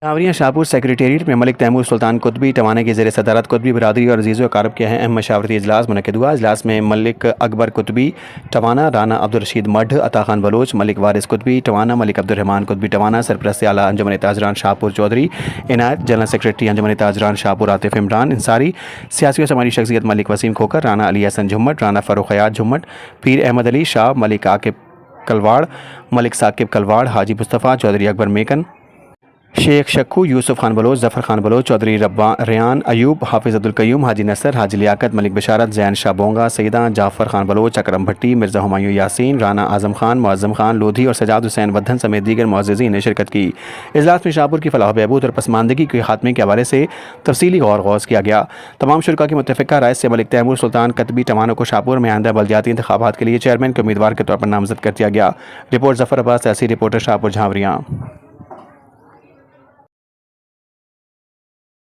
جھاوریاں Shahpur secretariat میں ملک Timur سلطان قطبی ٹوانا کی زیر صدارت قطبی برادری اور عزیز و اقارب کے اہم مشاورتی اجلاس منعقد ہوا۔ اجلاس میں ملک اکبر قطبی ٹوانا، رانا عبدالرشید مڈھ، عطا خان بلوچ، ملک وارث قطبی ٹوانا، ملک عبدالرحمان قطبی ٹوانا، سرپرست اعلیٰ انجمن تاجران شاہپور چودھری عنایت، جنرل سیکریٹری انجمن تاجران شاہپور عاطف عمران انصاری، سیاسی و سماجی شخصیت ملک وسیم کھوکھر، رانا علی احسن جھمٹ، رانا فاروق حیات جھمٹ، پیر احمد علی شاہ، ملک عاقب کلواڑ، ملک ثاقب کلواڑ، حاجی مصطفیٰ، چودھری اکبر میکن، شیخ شکو، یوسف خان بلوچ، ظفر خان بلوچ، چودھری ریان ایوب، حافظ عبدالقیوم، حاجی نصر، حاجی لیاقت، ملک بشارت، زین شاہ بونگا، سیدہ جعفر خان بلوچ، اکرم بھٹی، مرزا ہمایوں یاسین، رانا اعظم خان، معظم خان لودھی اور سجاد حسین ودھن سمیت دیگر معززین نے شرکت کی۔ اجلاس میں شاہپور کی فلاح و بہبود اور پسماندگی کے خاتمے کے حوالے سے تفصیلی غور غوض کیا گیا۔ تمام شرکاء کی متفقہ رائے سے ملک تیمور سلطان قطبی ٹوانا کو شاہپور میں آئندہ بلدیاتی انتخابات کے لیے چیئرمین کے امیدوار کے طور پر نامزد کر دیا گیا۔ رپورٹ ظفر عباس، سیاسی رپورٹر، شاہپور جھاوریاں۔